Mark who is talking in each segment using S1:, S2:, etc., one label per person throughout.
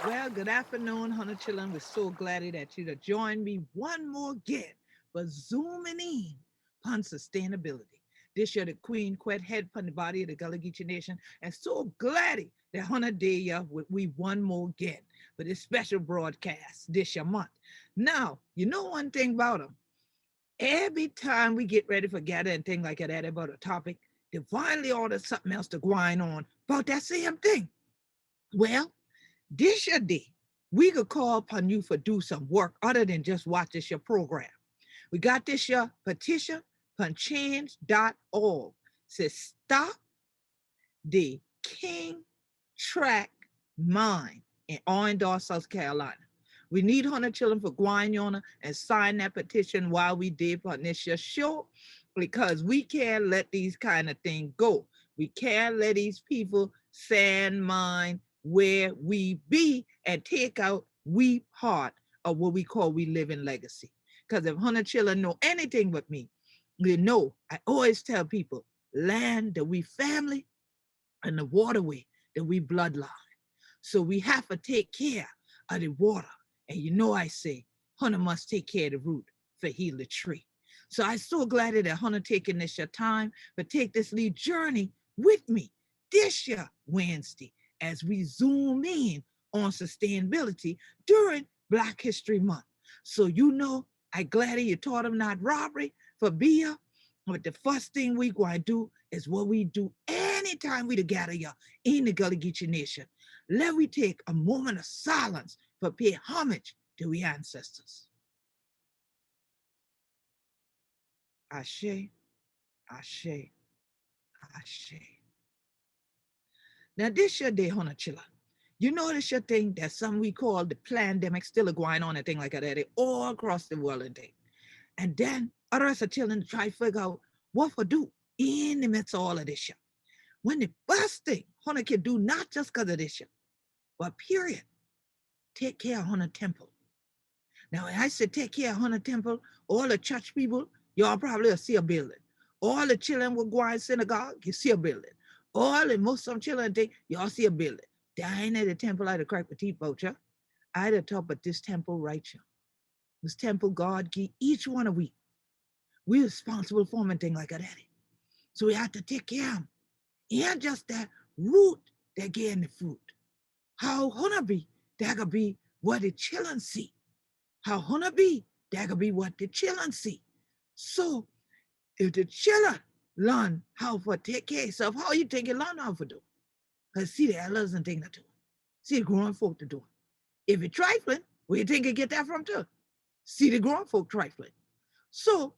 S1: Well, good afternoon, honey children. We're so glad that you to join me one more again for zooming in on sustainability. This year, the Queen quet head upon the body of the Gullah Geechee Nation, and so glad that honey day we one more again for this special broadcast this year month. Now, you know one thing about them. Every time we get ready for gather and things like that about a topic, divinely order something else to grind on about that same thing. Well, this your day. We could call upon you for do some work other than just watch this your program. We got this your petition upon change.org. Says stop the King Track Mine in Orendorff, South Carolina. We need 100 children for Guayana and sign that petition while we did on this your show because we can't let these kind of things go. We can't let these people sand mine where we be and take out we part of what we call we living legacy. Because if 100 children know anything but me, they know I always tell people land that we family and the waterway that we bloodline. So we have to take care of the water. And you know I say, Hunter must take care of the root for heal the tree. So I'm so glad that Hunter taking this your time, but take this lead journey with me this year Wednesday as we zoom in on sustainability during Black History Month. So you know, I glad you taught them not robbery for beer, but the first thing we going to do is what we do anytime we together here in the Gullah Geechee Nation. Let we take a moment of silence for pay homage to we ancestors. Ashe, Ashe, Ashe. Now this your day, Hona Chilla. You know this your thing that some we call the pandemic still going on and thing like that all across the world and thing. And then others are chilling to try to figure out what to do in the midst of all of this shit. When the best thing Hona can do, not just because of this shit, but period, take care of Hona Temple. Now, when I say take care of Hona Temple, all the church people, y'all probably will see a building. All the children will go in synagogue, you see a building. All the Muslim children think, y'all see a building. Dying at the temple, I'd have cracked my teeth about you. I'd have talked about this temple right here. This temple God give each one of we. We responsible for them and thing like that. So we have to take care of them. And just that root that getting the fruit. How Hona be, that could be what the children see. How Hona be, that could be what the children see. So if the children learn how to take care of yourself, how you think you learn how to do? Because see the elders and things to do. See the grown folk to do. If you're trifling, where you think you get that from too? See the grown folk trifling. So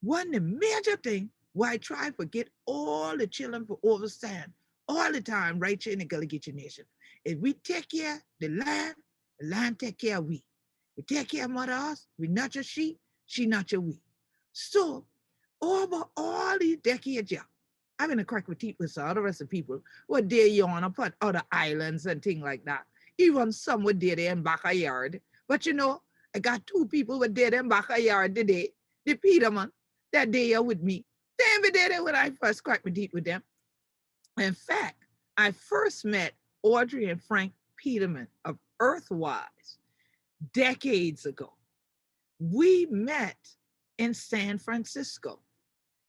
S1: one the major thing why I try to get all the children to understand all the time right here in the Gullah Geechee Nation. If we take care of the land take care of we. We take care of Mother Earth, we nurture she nurture we. So over all these decades, yeah, I'm in a crack with teeth with all the rest of people. What dare you on upon other islands and things like that. Even some were there in backyard. But you know, I got two people were there in backyard today. The Peterman, that day are with me. They be there when I first cracked my teeth with them. In fact, I first met Audrey and Frank Peterman of Earthwise decades ago. We met in San Francisco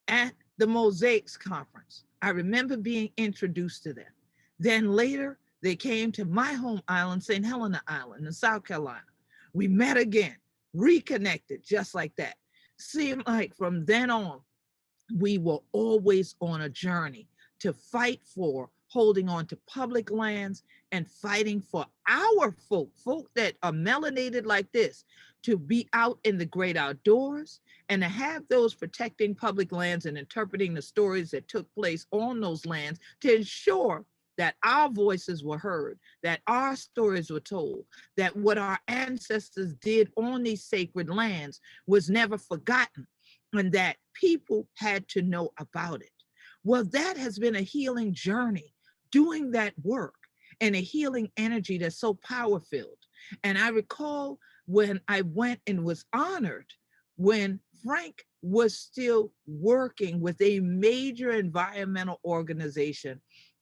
S1: at the Mosaics Conference. I remember being introduced to them. Then later, they came to my home island, St. Helena Island in South Carolina. We met again, reconnected just like that. Seemed like from then on, we were always on a journey to fight for holding on to public lands and fighting for our folk that are melanated like this, to be out in the great outdoors and to have those protecting public lands and interpreting the stories that took place on those lands to ensure that our voices were heard, that our stories were told, that what our ancestors did on these sacred lands was never forgotten, and that people had to know about it. Well, that has been a healing journey, doing that work and a healing energy that's so power filled. And I recall when I went and was honored when Frank was still working with a major environmental organization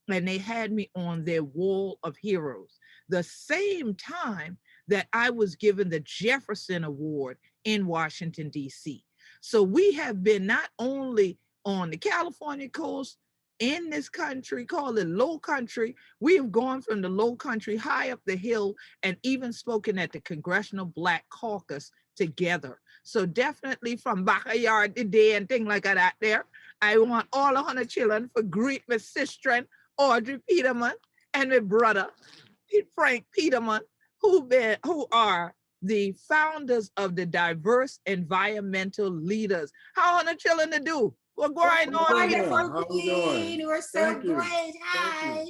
S1: and they had me on their wall of heroes. The same time that I was given the Jefferson Award in Washington, D.C. So we have been not only on the California coast, in this country, called it low country. We have gone from the low country high up the hill and even spoken at the Congressional Black Caucus together. So definitely from backyard today and thing like that there. I want all 100 children for greet my sister Audrey Peterman and my brother Frank Peterman, who are the founders of the diverse environmental leaders. How are the children to do? We're going on here.
S2: How we doing?
S3: We're so great. Hi.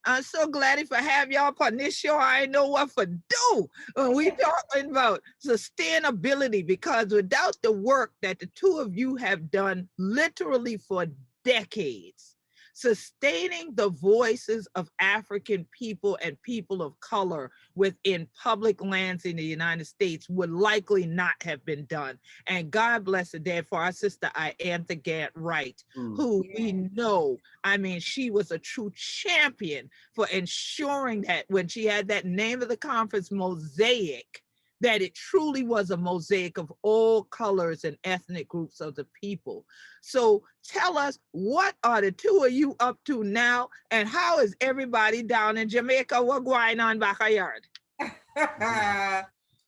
S1: I'm so glad if I have y'all on this show, I know what for do when we talking about sustainability, because without the work that the two of you have done literally for decades, sustaining the voices of African people and people of color within public lands in the United States would likely not have been done. And God bless the dead for our sister Iantha Gant Wright, who we know, I mean, she was a true champion for ensuring that when she had that name of the conference, Mosaic, that it truly was a mosaic of all colors and ethnic groups of the people. So tell us, what are the two of you up to now, and how is everybody down in Jamaica? What going on backyard?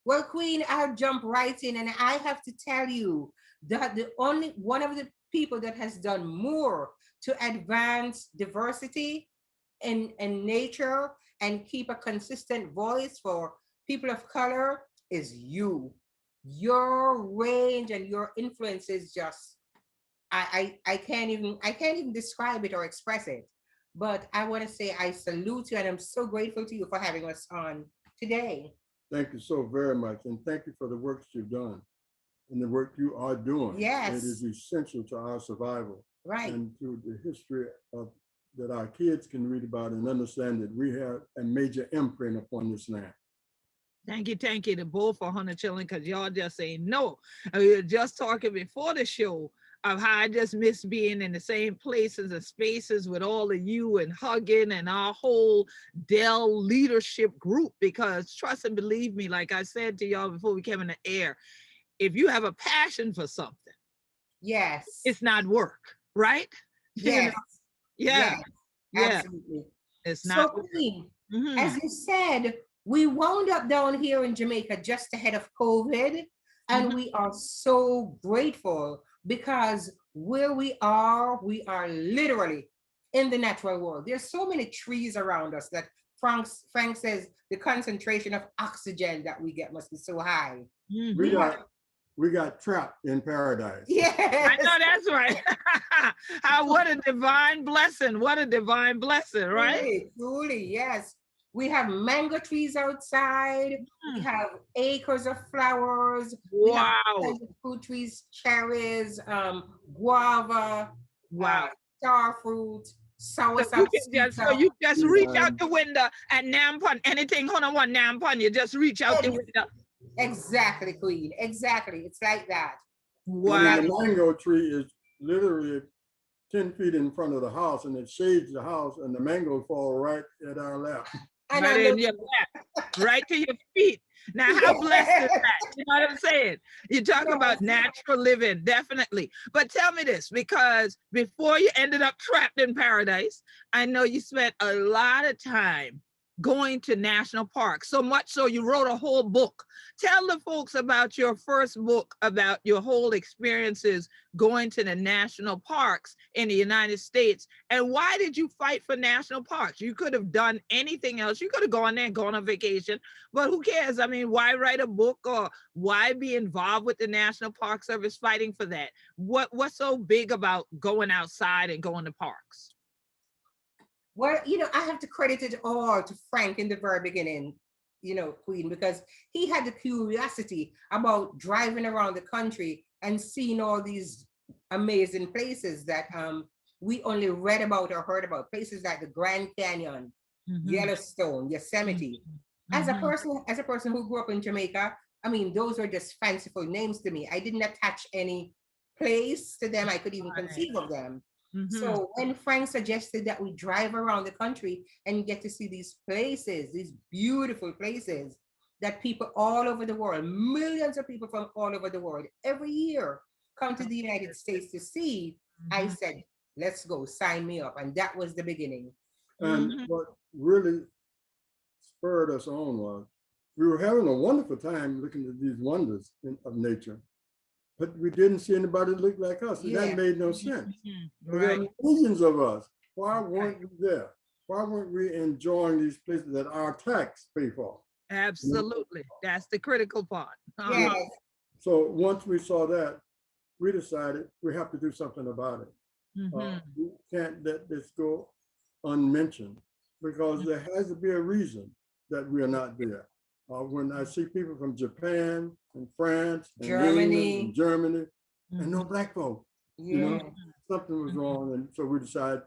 S3: Well, Queen, I'll jump right in, and I have to tell you that the only one of the people that has done more to advance diversity in nature and keep a consistent voice for people of color is you. Your range and your influence is just, I can't even describe it or express it. But I want to say I salute you, and I'm so grateful to you for having us on today.
S2: Thank you so very much, and thank you for the work that you've done and the work you are doing.
S3: Yes,
S2: it is essential to our survival,
S3: right,
S2: and to the history of that our kids can read about and understand that we have a major imprint upon this land.
S1: Thank you to both for 100 children, because y'all just say no. We were just talking before the show of how I just miss being in the same places and spaces with all of you and hugging and our whole Dell leadership group, because trust and believe me, like I said to y'all before we came in the air, if you have a passion for something,
S3: yes,
S1: it's not work, right?
S3: Yes.
S1: You know? Yeah.
S3: Yes, absolutely.
S1: It's not.
S3: So, Queen, as you said, we wound up down here in Jamaica just ahead of COVID, and we are so grateful because where we are literally in the natural world. There's so many trees around us that Frank says the concentration of oxygen that we get must be so high.
S2: We got trapped in paradise.
S3: Yeah,
S1: I know that's right. What a divine blessing. What a divine blessing, right?
S3: Truly, yes. We have mango trees outside. We have acres of flowers.
S1: Wow.
S3: We have fruit trees, cherries, guava, star fruit, soursop.
S1: So you just reach out the window and nampon anything on one nampon. You just reach out the window.
S3: Exactly, Queen. Exactly. It's like that.
S2: Wow. The mango tree is literally 10 feet in front of the house, and it shades the house, and the mangoes fall right at our lap.
S1: Right in your lap, right to your feet. Now, how blessed is that? You know what I'm saying? You talk about natural living, definitely. But tell me this, because before you ended up trapped in paradise, I know you spent a lot of time going to national parks, so much so you wrote a whole book. Tell the folks about your first book, about your whole experiences going to the national parks in the United States, and why did you fight for national parks? You could have done anything else. You could have gone there and gone on vacation, but who cares? I mean, why write a book, or why be involved with the National Park Service fighting for that? What's so big about going outside and going to parks?
S3: Well, I have to credit it all to Frank in the very beginning, Queen, because he had the curiosity about driving around the country and seeing all these amazing places that we only read about or heard about, places like the Grand Canyon, Yellowstone, Yosemite. As a person who grew up in Jamaica, I mean, those were just fanciful names to me. I didn't attach any place to them. I could even conceive of them. So when Frank suggested that we drive around the country and get to see these places, these beautiful places that people all over the world, millions of people from all over the world every year come to the United States to see, I said, let's go, sign me up. And that was the beginning.
S2: And what really spurred us on was we were having a wonderful time looking at these wonders of nature, but we didn't see anybody look like us. And that made no sense. There are millions of us. Why weren't we there? Why weren't we enjoying these places that our tax pay for?
S1: Absolutely. That's the critical part.
S3: Yes.
S2: So once we saw that, we decided we have to do something about it. We can't let this go unmentioned because there has to be a reason that we are not there. When I see people from Japan and France and Germany and Germany and no black folk, you know, something was wrong. And so we decided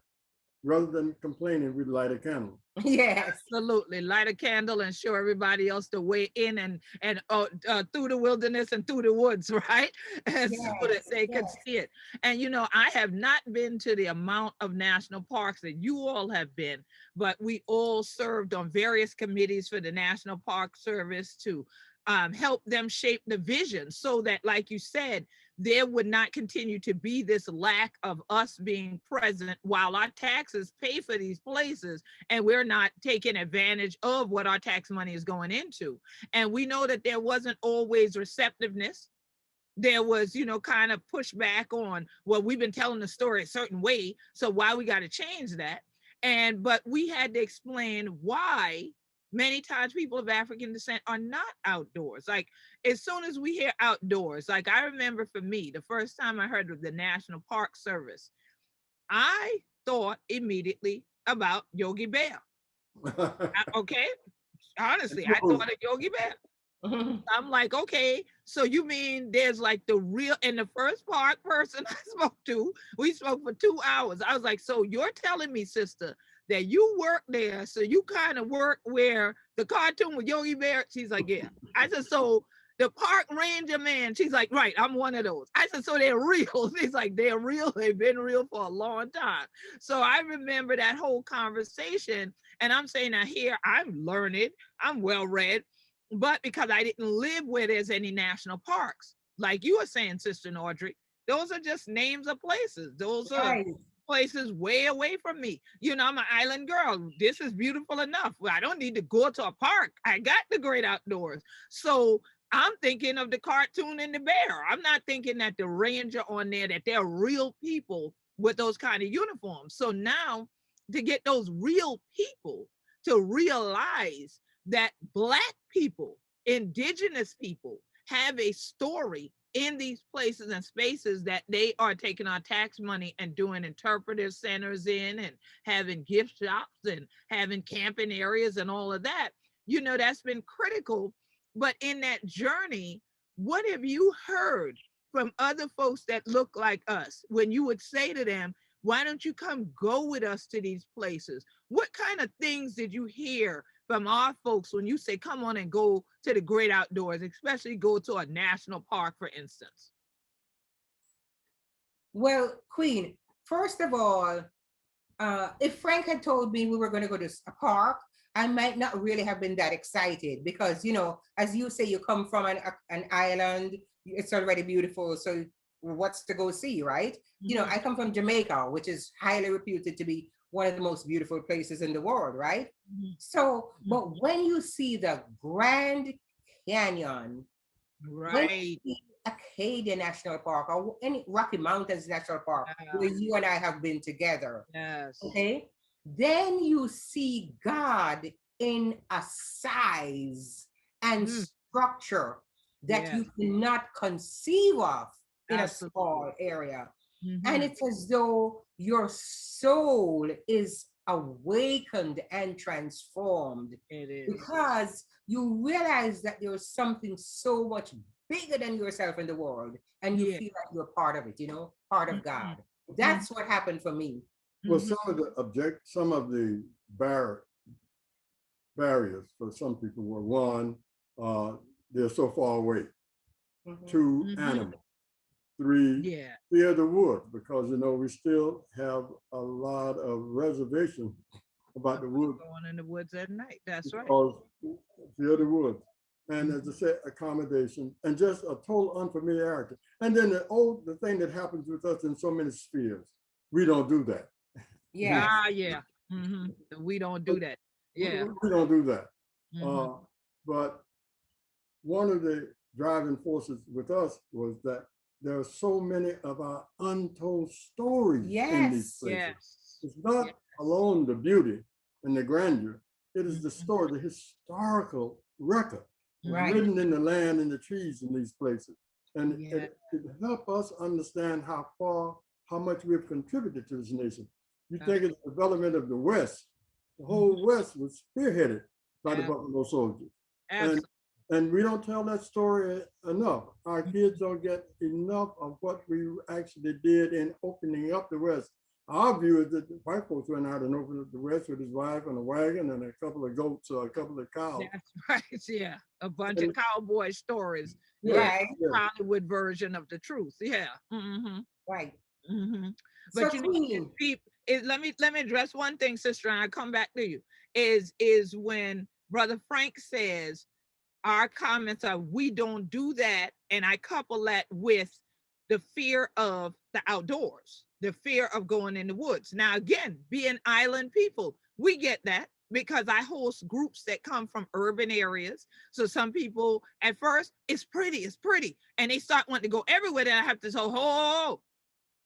S2: rather than complaining, we'd light a candle.
S3: Yes.
S1: Absolutely. Light a candle and show everybody else the way in and through the wilderness and through the woods, right? And so that they could see it. And you know, I have not been to the amount of national parks that you all have been, but we all served on various committees for the National Park Service to help them shape the vision so that, like you said, there would not continue to be this lack of us being present while our taxes pay for these places and we're not taking advantage of what our tax money is going into. And we know that there wasn't always receptiveness. There was, you know, kind of pushback on, well, we've been telling the story a certain way, so why we got to change that? And but we had to explain why many times people of African descent are not outdoors. Like as soon as we hear outdoors, like I remember for me, the first time I heard of the National Park Service, I thought immediately about Yogi Bear. Okay, honestly, I thought of Yogi Bear. I'm like, okay, so you mean there's like the real, and the first park person I spoke to, we spoke for 2 hours. I was like, so you're telling me, sister, that you work there, so you kind of work where the cartoon with Yogi Bear? She's like, yeah. I said, so the park ranger man, she's like, right, I'm one of those. I said, so they're real. She's like, they're real. They've been real for a long time. So I remember that whole conversation. And I'm saying, now here, I'm learned, I'm well read, but because I didn't live where there's any national parks, like you were saying, Sister Audrey, those are just names of places. Those are places way away from me. You know, I'm an island girl. This is beautiful enough. I don't need to go to a park. I got the great outdoors. So I'm thinking of the cartoon and the bear. I'm not thinking that the ranger on there, that they're real people with those kind of uniforms. So now to get those real people to realize that Black people, indigenous people have a story in these places and spaces that they are taking our tax money and doing interpretive centers in and having gift shops and having camping areas and all of that. You know, that's been critical. But in that journey, what have you heard from other folks that look like us when you would say to them, why don't you come go with us to these places? What kind of things did you hear from our folks when you say, come on and go to the great outdoors, especially go to a national park, for instance?
S3: Well, Queen, first of all, if Frank had told me we were going to go to a park, I might not really have been that excited because, you know, as you say, you come from an island, it's already beautiful. So what's to go see, right? You know, I come from Jamaica, which is highly reputed to be one of the most beautiful places in the world, right? So, but when you see the Grand Canyon, when you see Acadia National Park or any Rocky Mountains National Park, where you and I have been together, okay, then you see God in a size and structure that you cannot conceive of in a small area. And it's as though your soul is awakened and transformed. It is. Because you realize that there's something so much bigger than yourself in the world, and you feel like you're part of it, you know, part of God. That's what happened for me.
S2: Well, some of the barriers for some people were one, they're so far away. Two, animals. Three,
S1: Yeah.
S2: fear the woods, because we still have a lot of reservation about the woods,
S1: Going in the woods at night. That's right.
S2: because fear the woods. And
S1: Mhm.
S2: as I said, accommodation and just a total unfamiliarity. And then the thing that happens with us in so many spheres, we don't do that.
S3: Yes.
S1: Yeah. We don't do that. Yeah.
S2: We don't do that.
S1: Mhm.
S2: But one of the driving forces with us was that there are so many of our untold stories in these
S3: Yes.
S2: places.
S1: Yes.
S2: It's not
S1: Yeah.
S2: alone the beauty and the grandeur. It is the
S1: Mhm.
S2: story, the historical record
S3: Right.
S2: written in the land and the trees in these places. And
S1: Yeah.
S2: it helps us understand how much we've contributed to this nation. You
S1: Uh,
S2: think of the development of the West, the
S1: mhm.
S2: whole West was spearheaded by the
S1: Ab-
S2: Buffalo Soldiers. And
S1: Absolutely.
S2: and we don't tell that story enough. Our kids don't get enough of what we actually did in opening up the West. Our view is that the white folks went out and opened up the West with his wife and a wagon and a couple of goats or a couple of cows.
S1: That's right. Yeah. A bunch of
S2: And
S1: cowboy stories.
S2: yeah,
S1: Yeah.
S3: Right.
S2: yeah.
S1: Hollywood version of the truth. Yeah.
S3: Right. So
S1: But
S3: Queen.
S1: let me address one thing, sister, and I come back to you. Is when Brother Frank says our comments are we don't do that, and I couple that with the fear of the outdoors, the fear of going in the woods. Now again, being island people, we get that because I host groups that come from urban areas. So some people at first it's pretty, and they start wanting to go everywhere. Then I have to say, oh,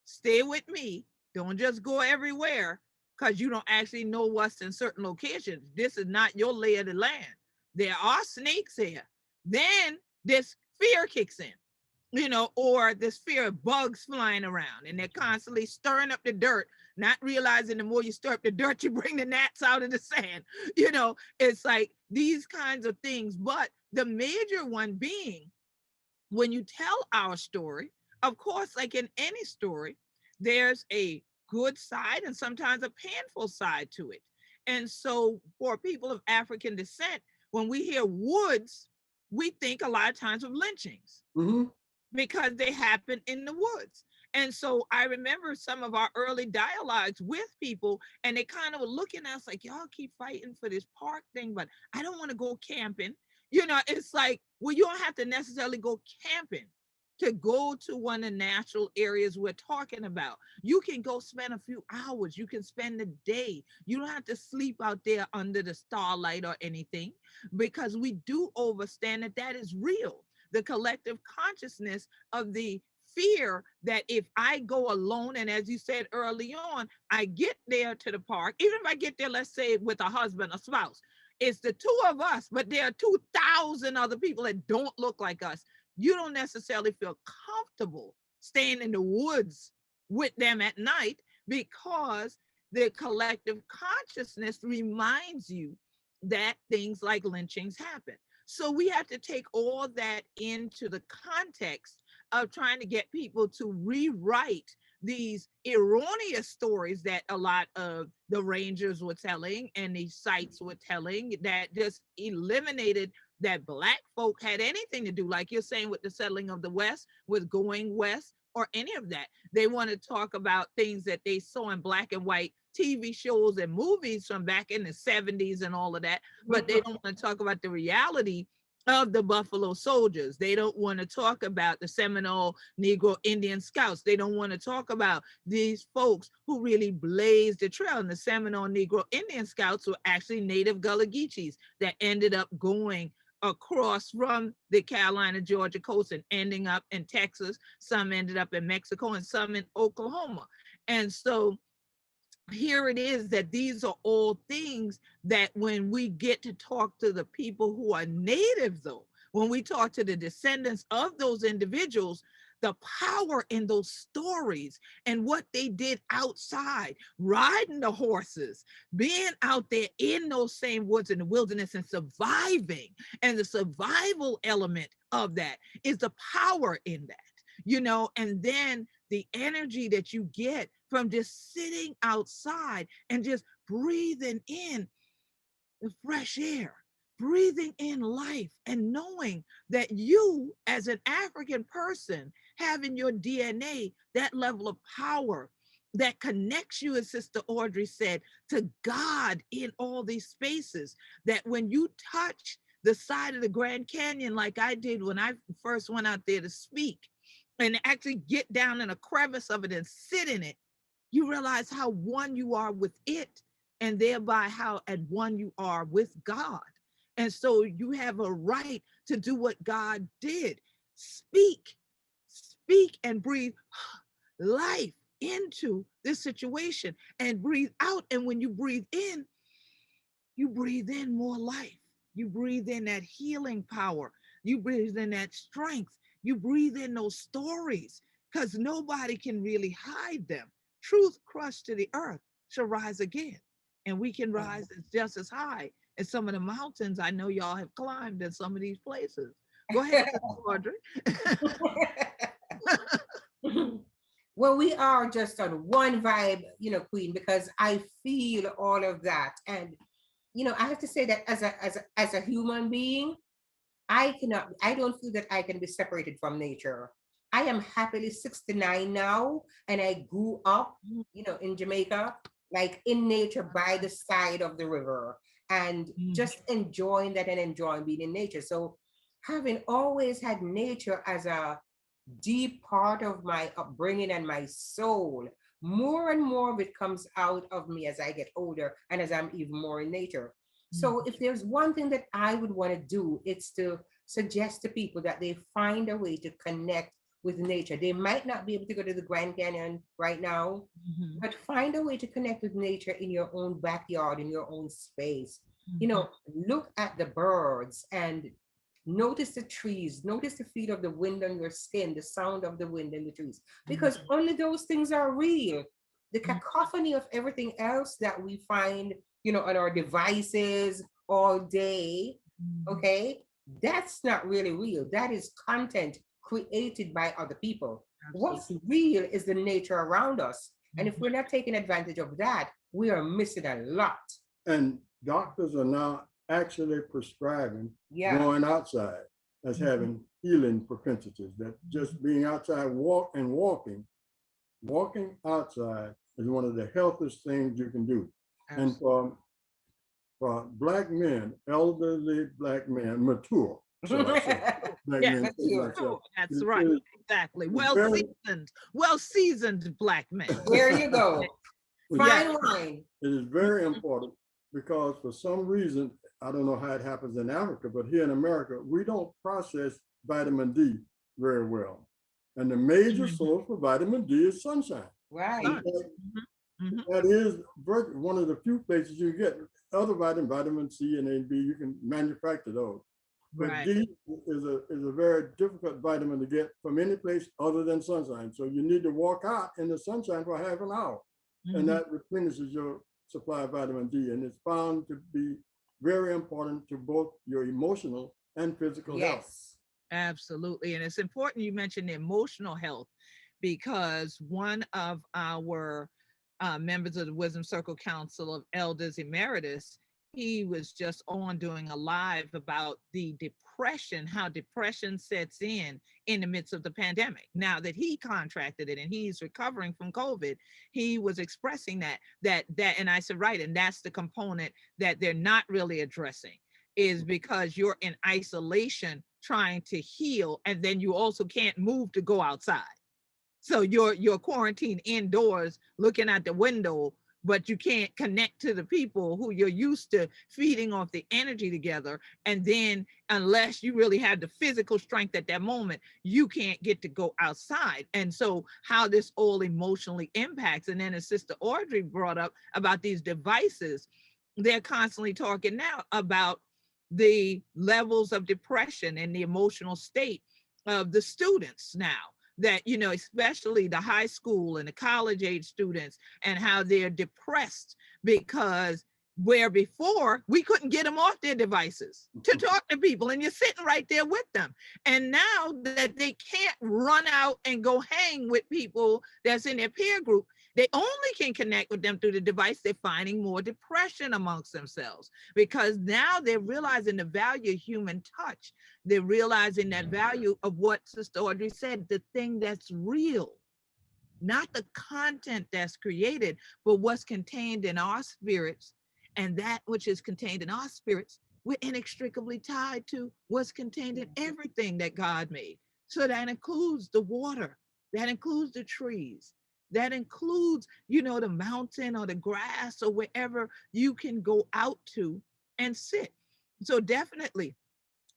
S1: stay with me. Don't just go everywhere because you don't actually know what's in certain locations. This is not your lay of the land. There are snakes here. Then this fear kicks in, or this fear of bugs flying around, and they're constantly stirring up the dirt, not realizing the more you stir up the dirt, you bring the gnats out of the sand. It's like these kinds of things. But the major one being when you tell our story, of course, like in any story, there's a good side and sometimes a painful side to it. And so, for people of African descent, when we hear woods, we think a lot of times of lynchings
S2: Mm-hmm.
S1: because they happen in the woods. And so I remember some of our early dialogues with people, and they kind of were looking at us like, y'all keep fighting for this park thing, but I don't want to go camping. It's like, well, you don't have to necessarily go camping to go to one of the natural areas we're talking about. You can go spend a few hours, you can spend the day. You don't have to sleep out there under the starlight or anything, because we do understand that is real. The collective consciousness of the fear that if I go alone, and as you said early on, I get there to the park, even if I get there, let's say with a husband, a spouse, it's the two of us, but there are 2,000 other people that don't look like us. You don't necessarily feel comfortable staying in the woods with them at night because the collective consciousness reminds you that things like lynchings happen. So we have to take all that into the context of trying to get people to rewrite these erroneous stories that a lot of the rangers were telling and the sites were telling, that just eliminated that black folk had anything to do, like you're saying, with the settling of the West, with going west, or any of that. They want to talk about things that they saw in black and white TV shows and movies from back in the 70s and all of that, but they don't want to talk about the reality of the Buffalo Soldiers. They don't want to talk about the Seminole Negro Indian Scouts. They don't want to talk about these folks who really blazed the trail. And the Seminole Negro Indian Scouts were actually native Gullah Geechees that ended up going across from the Carolina, Georgia coast and ending up in Texas. Some ended up in Mexico and some in Oklahoma. And so here it is that these are all things that when we get to talk to the people who are native, though, when we talk to the descendants of those individuals, the power in those stories and what they did outside, riding the horses, being out there in those same woods in the wilderness and surviving, and the survival element of that is the power in that, and then the energy that you get from just sitting outside and just breathing in the fresh air, breathing in life, and knowing that you, as an African person, have in your DNA that level of power that connects you, as Sister Audrey said, to God in all these spaces, that when you touch the side of the Grand Canyon, like I did when I first went out there to speak, and actually get down in a crevice of it and sit in it, you realize how one you are with it, and thereby how at one you are with God. And so you have a right to do what God did. Speak, speak and breathe life into this situation and breathe out. And when you breathe in, you breathe in more life. You breathe in that healing power. You breathe in that strength. You breathe in those stories, because nobody can really hide them. Truth crushed to the earth shall rise again. And we can rise just as high as some of the mountains I know y'all have climbed in some of these places. Go ahead, Audrey.
S3: Well, we are just on one vibe, Queen, because I feel all of that. And, I have to say that as a human being, I don't feel that I can be separated from nature. I am happily 69 now, and I grew up, in Jamaica, like in nature by the side of the river, and just enjoying that and enjoying being in nature. So having always had nature as a deep part of my upbringing and my soul, more and more of it comes out of me as I get older and as I'm even more in nature. So if there's one thing that I would want to do, it's to suggest to people that they find a way to connect with nature. They might not be able to go to the Grand Canyon right now, but find a way to connect with nature in your own backyard, in your own space. Look at the birds and notice the trees, notice the feel of the wind on your skin, the sound of the wind in the trees, because only those things are real. The cacophony of everything else that we find, on our devices all day, okay, that's not really real. That is content created by other people. What's real is the nature around us. And if we're not taking advantage of that, we are missing a lot.
S2: And doctors are now actually prescribing going outside as having healing propensities, that just being outside walking outside is one of the healthiest things you can do. Absolutely. And for Black men, elderly Black men, mature, shall I say, Black men,
S1: mature. That's right, exactly. Well-seasoned Black men.
S3: There you go. Fine wine.
S2: It is very important, because for some reason, I don't know how it happens in Africa, but here in America, we don't process vitamin D very well. And the major source for vitamin D is sunshine.
S3: Right.
S2: That is one of the few places you get other vitamin C and A, B, you can manufacture those. But D is a very difficult vitamin to get from any place other than sunshine. So you need to walk out in the sunshine for half an hour, and that replenishes your supply of vitamin D. And it's found to be very important to both your emotional and physical health.
S1: Absolutely. And it's important you mentioned emotional health, because one of our members of the Wisdom Circle Council of Elders Emeritus, he was just on doing a live about the depression, how depression sets in the midst of the pandemic. Now that he contracted it and he's recovering from COVID, he was expressing that, and I said, right, and that's the component that they're not really addressing, is because you're in isolation trying to heal, and then you also can't move to go outside. So you're quarantined indoors looking out the window, but you can't connect to the people who you're used to feeding off the energy together. And then unless you really have the physical strength at that moment, you can't get to go outside. And so how this all emotionally impacts. And then as Sister Audrey brought up about these devices, they're constantly talking now about the levels of depression and the emotional state of the students now. That, especially the high school and the college age students, and how they're depressed because where before we couldn't get them off their devices to talk to people, and you're sitting right there with them. And now that they can't run out and go hang with people that's in their peer group, They only can connect with them through the device. They're finding more depression amongst themselves because now they're realizing the value of human touch. They're realizing that value of what Sister Audrey said, the thing that's real, not the content that's created, but what's contained in our spirits. And that which is contained in our spirits, we're inextricably tied to what's contained in everything that God made. So that includes the water, that includes the trees, that includes, the mountain or the grass or wherever you can go out to and sit. So definitely,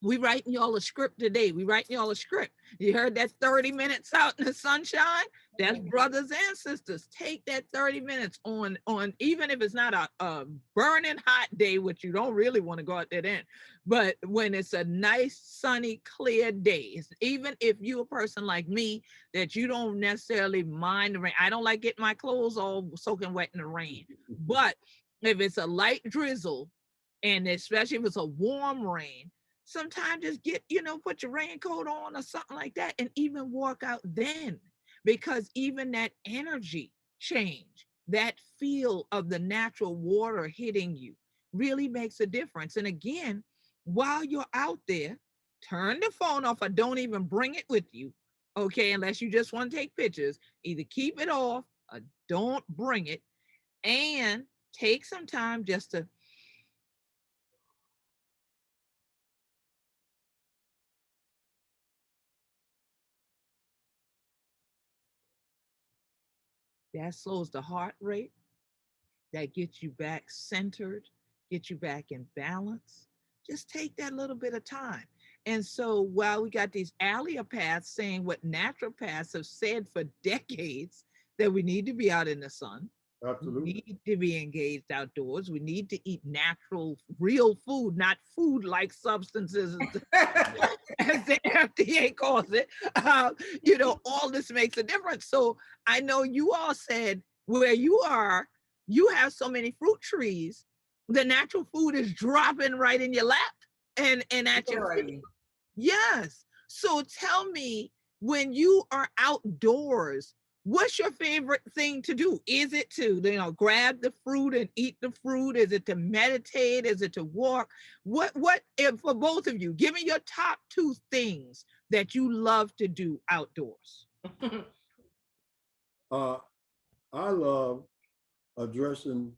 S1: we writing y'all a script today. We writing y'all a script. You heard that 30 minutes out in the sunshine? That's brothers and sisters. Take that 30 minutes on even if it's not a burning hot day, which you don't really want to go out there then, but when it's a nice, sunny, clear day, even if you're a person like me, that you don't necessarily mind the rain. I don't like getting my clothes all soaking wet in the rain. But if it's a light drizzle, and especially if it's a warm rain, sometimes just get, put your raincoat on or something like that and even walk out then, because even that energy change, that feel of the natural water hitting you really makes a difference. And again, while you're out there, turn the phone off or don't even bring it with you. Okay, unless you just want to take pictures, either keep it off or don't bring it, and take some time just to that slows the heart rate, that gets you back centered, get you back in balance. Just take that little bit of time. And so while we got these allopaths saying what naturopaths have said for decades, that we need to be out in the sun,
S2: Absolutely.
S1: we need to be engaged outdoors, we need to eat natural, real food, not food like substances, as the FDA calls it. All this makes a difference. So I know you all said where you are, you have so many fruit trees, the natural food is dropping right in your lap and at your feet. Yes. So tell me, when you are outdoors, what's your favorite thing to do? Is it to, grab the fruit and eat the fruit? Is it to meditate? Is it to walk? What if, for both of you, give me your top two things that you love to do outdoors.
S2: I love addressing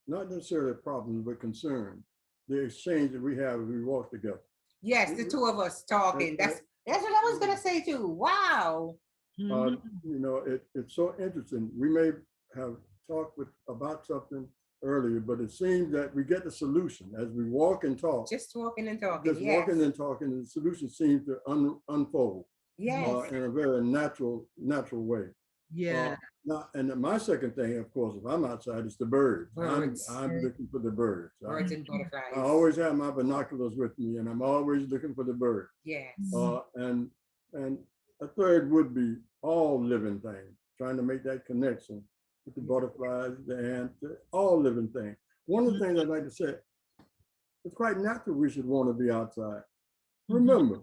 S2: not necessarily problems, but concerns. The exchange that we have as we walk together.
S3: Yes, the two of us talking. That's what I was gonna say too. Wow.
S2: It's so interesting. We may have talked about something earlier, but it seems that we get the solution as we walk and talk.
S3: Just walking and talking.
S2: Just walking and talking, and the solution seems to unfold.
S3: Yes.
S2: In a very natural way.
S1: Yeah.
S2: And my second thing, of course, if I'm outside, is the birds.
S3: Birds.
S2: I'm looking for the birds.
S3: Birds and butterflies.
S2: I always have my binoculars with me, and I'm always looking for the birds.
S3: Yes.
S2: And a third would be all living things, trying to make that connection with the butterflies, the ants, all living things. One of the things I'd like to say, it's quite natural we should want to be outside. Remember,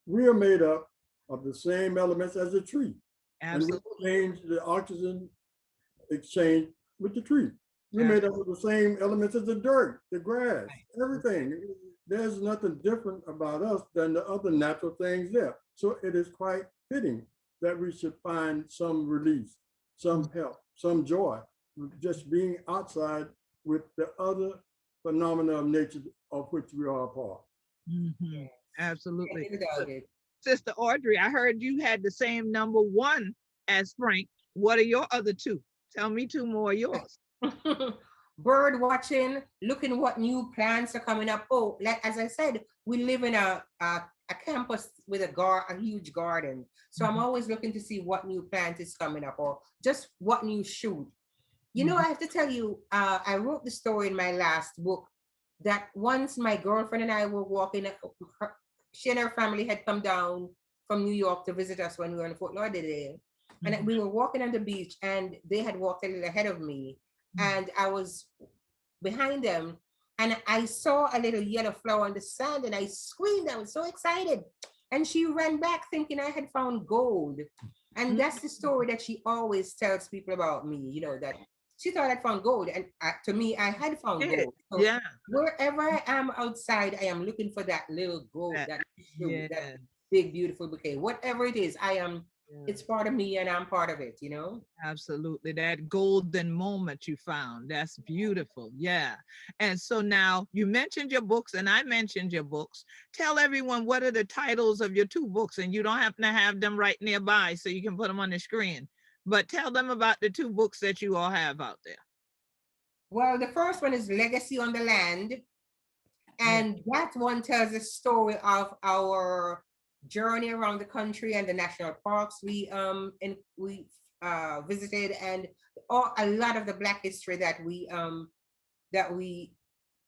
S2: we are made up of the same elements as a tree.
S1: Absolutely.
S2: And we change the oxygen exchange with the tree. We're made up of the same elements as the dirt, the grass, everything. There's nothing different about us than the other natural things there. So it is quite fitting that we should find some release, some help, some joy, just being outside with the other phenomena of nature of which we are a part.
S1: Mm-hmm. Absolutely.
S3: Yeah,
S1: Sister Audrey, I heard you had the same number one as Frank. What are your other two? Tell me two more of yours.
S3: Bird watching, looking what new plants are coming up. Oh, like as I said, we live in a campus with a huge garden. So I'm always looking to see what new plant is coming up or just what new shoot. I have to tell you, I wrote the story in my last book that once my girlfriend and I were walking, she and her family had come down from New York to visit us when we were in Fort Lauderdale. And we were walking on the beach and they had walked a little ahead of me. And I was behind them and I saw a little yellow flower on the sand and I screamed. I was so excited. And she ran back thinking I had found gold. And that's the story that she always tells people about me, you know, that she thought I'd found gold. And to me, I had found gold. So
S1: Yeah.
S3: wherever I am outside, I am looking for that little gold, that fruit,
S1: Yeah.
S3: that big, beautiful bouquet. Whatever it is, it's part of me and I'm part of it, you know?
S1: Absolutely. That golden moment you found. That's beautiful. Yeah. And so now you mentioned your books and I mentioned your books. Tell everyone what are the titles of your two books, and you don't happen to have them right nearby so you can put them on the screen. But tell them about the two books that you all have out there.
S3: Well, the first one is Legacy on the Land. And that one tells the story of our journey around the country and the national parks we visited, and a lot of the Black history that we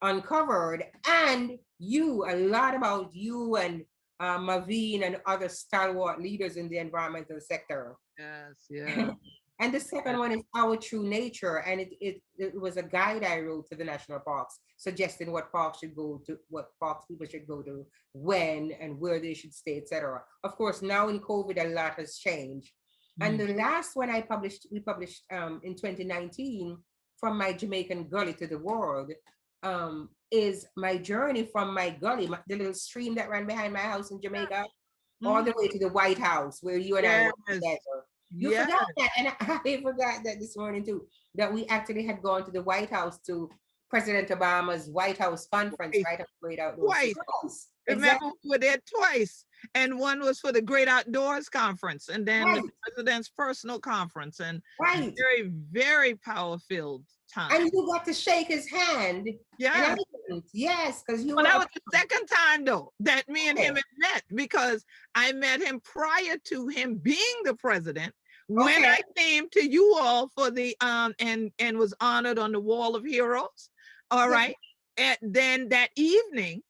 S3: uncovered, and a lot about you and Maveen and other stalwart leaders in the environmental sector.
S1: Yes, yeah.
S3: And the second one is Our True Nature, and it was a guide I wrote to the national parks, suggesting what parks should go to, what parks people should go to, when and where they should stay, etc. Of course, now in COVID, a lot has changed. And the last one we published in 2019, From My Jamaican Gully to the World, is my journey from my gully, the little stream that ran behind my house in Jamaica, all the way to the White House where you and I were together. You forgot that, and I forgot that this morning too, that we actually had gone to the White House to President Obama's White House conference, right? Great Outdoors.
S1: Twice. Remember, we were there twice. And one was for the Great Outdoors Conference, and then the president's personal conference. And very, very power-filled time.
S3: And you got to shake his hand.
S1: Yeah.
S3: Yes, because you
S1: Well, that was the second time, though, that me and him had met, because I met him prior to him being the president. When I came to you all for the and was honored on the Wall of Heroes. All right. And then that evening,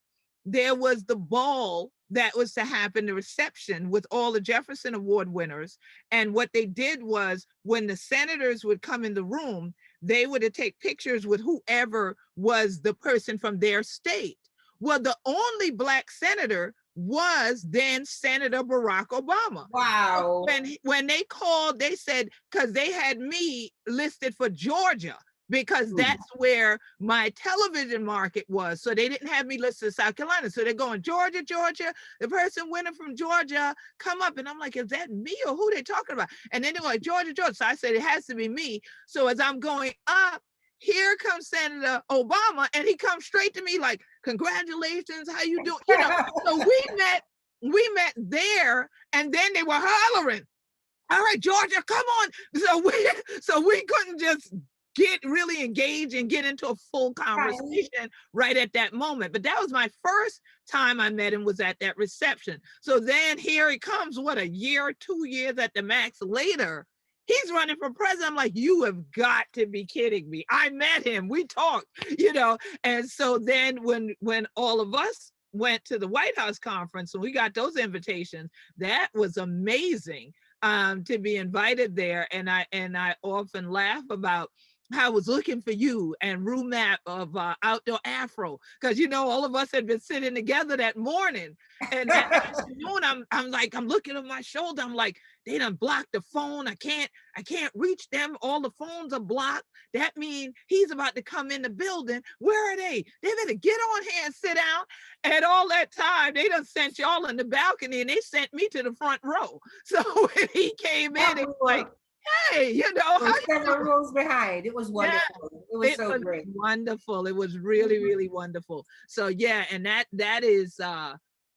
S1: there was the ball that was to happen, the reception with all the Jefferson Award winners. And what they did was, when the senators would come in the room, they would take pictures with whoever was the person from their state. Well, the only Black senator was then Senator Barack Obama.
S3: Wow.
S1: When they called, they said, because they had me listed for Georgia, because that's where my television market was. So they didn't have me listed in South Carolina. So they're going, Georgia, the person winning from Georgia, come up. And I'm like, is that me or who they talking about? And then they're like, Georgia. So I said, it has to be me. So as I'm going up, here comes Senator Obama, and he comes straight to me like, congratulations, how you doing? You know, so we met there, and then they were hollering, all right, Georgia, come on. So we couldn't just get really engaged and get into a full conversation right at that moment. But that was my first time I met him, was at that reception. So then here he comes, what, a year, 2 years at the max later, he's running for president. I'm like, you have got to be kidding me. I met him, we talked, you know. And so then when all of us went to the White House conference and we got those invitations, that was amazing to be invited there. And I often laugh about how I was looking for you and room map of Outdoor Afro, because you know all of us had been sitting together that morning, and that afternoon I'm looking at my shoulder, I'm like, they done blocked the phone, I can't reach them, all the phones are blocked. That means he's about to come in the building. Where are they? They better get on here and sit down. And all that time they done sent y'all in the balcony, and they sent me to the front row. So when he came in, it was like, hey, you know,
S3: several rows behind. It was wonderful. Yeah, it was so great.
S1: Wonderful. It was really, really wonderful. So yeah, and that is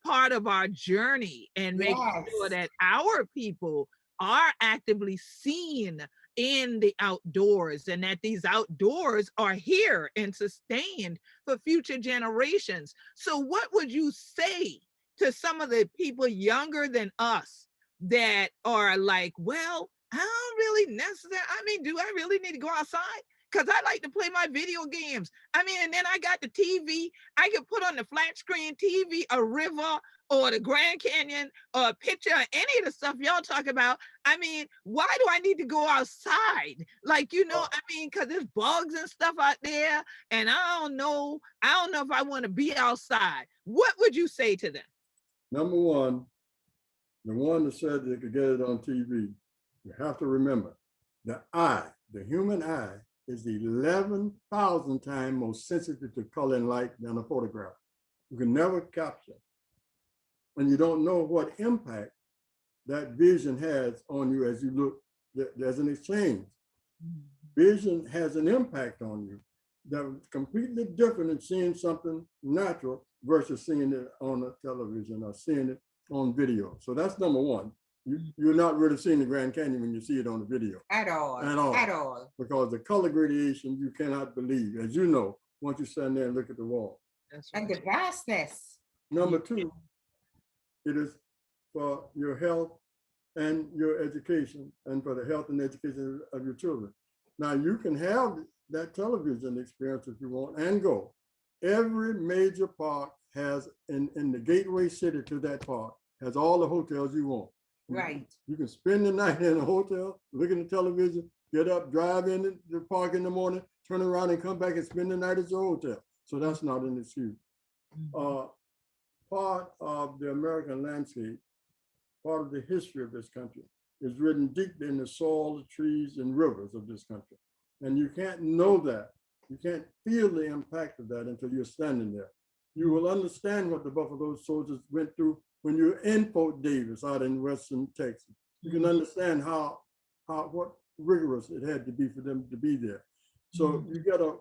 S1: part of our journey, and making sure that our people are actively seen in the outdoors, and that these outdoors are here and sustained for future generations. So what would you say to some of the people younger than us that are like, well, I don't really necessarily, I mean, do I really need to go outside? Because I like to play my video games. I mean, and then I got the TV. I can put on the flat screen TV, a river or the Grand Canyon or a picture of any of the stuff y'all talk about. I mean, why do I need to go outside? Like, you know, I mean, because there's bugs and stuff out there, and I don't know if I want to be outside. What would you say to them?
S2: Number one, the one that said they could get it on TV, You have to remember the eye, the human eye, is 11,000 times more sensitive to color and light than a photograph. You can never capture. And you don't know what impact that vision has on you as you look. There's an exchange. Vision has an impact on you that's completely different than seeing something natural versus seeing it on a television or seeing it on video. So that's number one. You're not really seeing the Grand Canyon when you see it on the video.
S3: At all.
S2: At all.
S3: At all.
S2: Because the color gradation, you cannot believe, as you know, once you stand there and look at the wall.
S1: That's right.
S3: And the vastness.
S2: Number two, it is for your health and your education and for the health and education of your children. Now you can have that television experience if you want and go. Every major park has, in the gateway city to that park, has all the hotels you want.
S3: Right.
S2: You can spend the night in a hotel, look at the television, get up, drive in the park in the morning, turn around and come back and spend the night at your hotel. So that's not an excuse. Part of the American landscape, part of the history of this country is written deep in the soil, the trees, and rivers of this country. And you can't know that. You can't feel the impact of that until you're standing there. You will understand what the Buffalo Soldiers went through when you're in Fort Davis out in Western Texas. You can understand what rigorous it had to be for them to be there. So you get a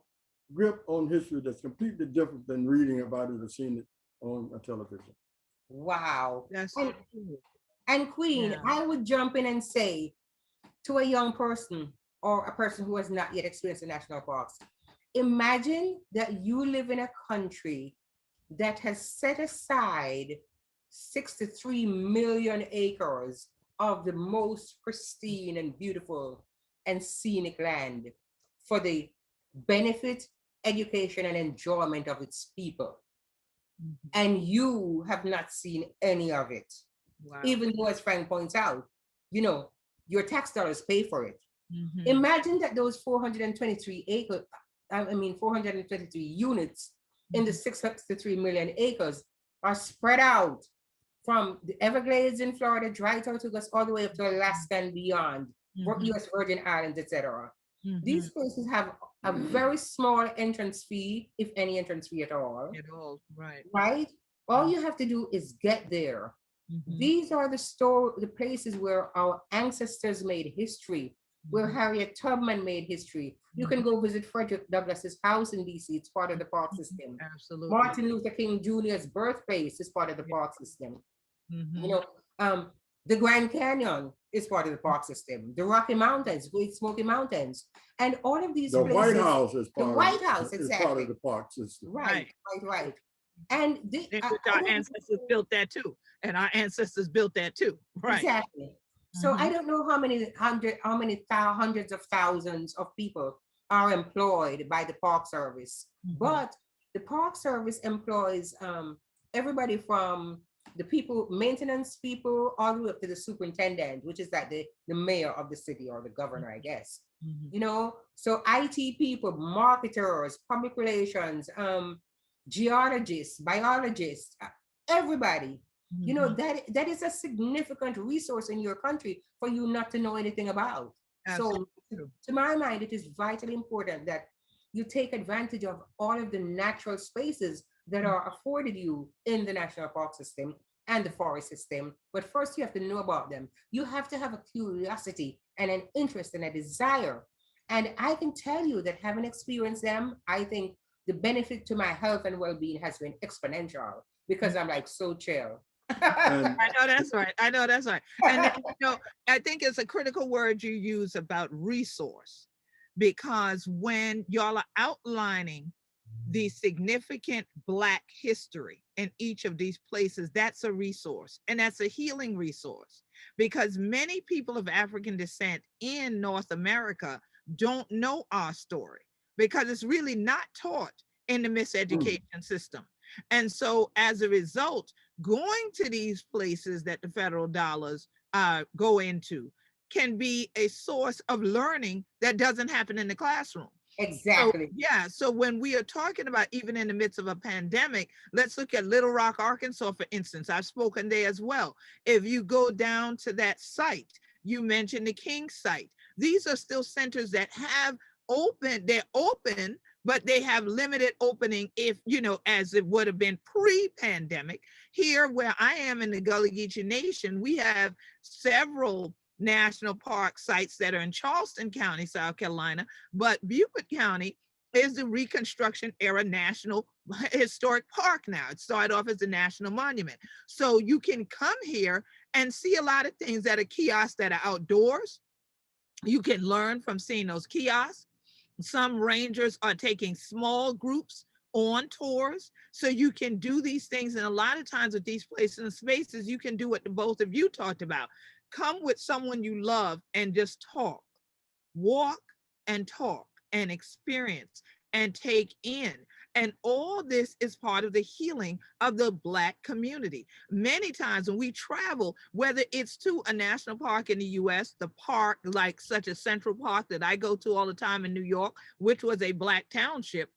S2: grip on history that's completely different than reading about it or seeing it on a television.
S3: Wow.
S1: That's
S3: and Queen,
S1: Yeah.
S3: I would jump in and say to a young person or a person who has not yet experienced the national parks, imagine that you live in a country that has set aside 63 million acres of the most pristine and beautiful and scenic land for the benefit, education, and enjoyment of its people. And you have not seen any of it.
S1: Wow.
S3: Even though, as Frank points out, your tax dollars pay for it.
S1: Mhm.
S3: Imagine that those 423 units in the 663 million acres are spread out from the Everglades in Florida, dry Tortugas, all the way up to Alaska and beyond, US Virgin Islands, etc. These places have a very small entrance fee, if any entrance fee at all.
S1: At all, right.
S3: Right? All you have to do is get there. These are the places where our ancestors made history, where Harriet Tubman made history. You can go visit Frederick Douglass's house in DC. It's part of the park system.
S1: Absolutely.
S3: Martin Luther King Jr.'s birthplace is part of the park system. The Grand Canyon is part of the park system. The Rocky Mountains, Great Smoky Mountains, and all of these places.
S2: White House is
S3: part
S2: part of the park system.
S3: Right. And
S1: our ancestors built that too. And our ancestors built that too. Right.
S3: Exactly. So I don't know how many hundreds of thousands of people are employed by the Park Service, but the Park Service employs everybody from the maintenance people, all the way up to the superintendent, which is like the mayor of the city or the governor, I guess. So IT people, marketers, public relations, geologists, biologists, everybody. That is a significant resource in your country for you not to know anything about. Absolutely. So to my mind, it is vitally important that you take advantage of all of the natural spaces that are afforded you in the national park system and the forest system. But first you have to know about them. You have to have a curiosity and an interest and a desire. And I can tell you that having experienced them, I think the benefit to my health and well-being has been exponential because I'm like so chill.
S1: I know that's right. And I think it's a critical word you use about resource, because when y'all are outlining the significant Black history in each of these places, that's a resource, and that's a healing resource, because many people of African descent in North America don't know our story because it's really not taught in the miseducation system. And so as a result, going to these places that the federal dollars go into can be a source of learning that doesn't happen in the classroom.
S3: Exactly.
S1: So when we are talking about, even in the midst of a pandemic, let's look at Little Rock, Arkansas, for instance. I've spoken there as well. If you go down to that site, You mentioned the King site. These are still centers that have open, they're open, but they have limited opening if, you know, as it would have been pre-pandemic. Here where I am in the Gullah Geechee Nation, we have several national park sites that are in Charleston County, South Carolina, but Beaufort County is the Reconstruction Era National Historic Park now. It started off as a national monument. So you can come here and see a lot of things that are kiosks that are outdoors. You can learn from seeing those kiosks. Some rangers are taking small groups on tours. So you can do these things. And a lot of times with these places and spaces, you can do what the both of you talked about. Come with someone you love and just talk, walk and talk and experience and take in. And all this is part of the healing of the Black community. Many times when we travel, whether it's to a national park in the US, the park like such as Central Park that I go to all the time in New York, which was a Black township,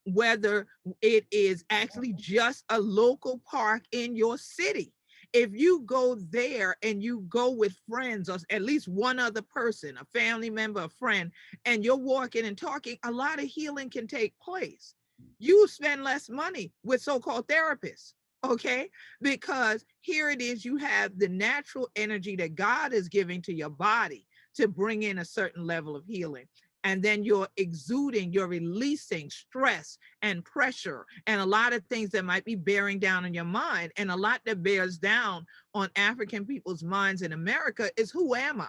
S1: whether it is actually just a local park in your city. If you go there and you go with friends or at least one other person, a family member, a friend, and you're walking and talking, a lot of healing can take place. You spend less money with so-called therapists, okay? Because here it is, you have the natural energy that God is giving to your body to bring in a certain level of healing. And then you're exuding, you're releasing stress and pressure and a lot of things that might be bearing down on your mind. And a lot that bears down on African people's minds in America is, who am I?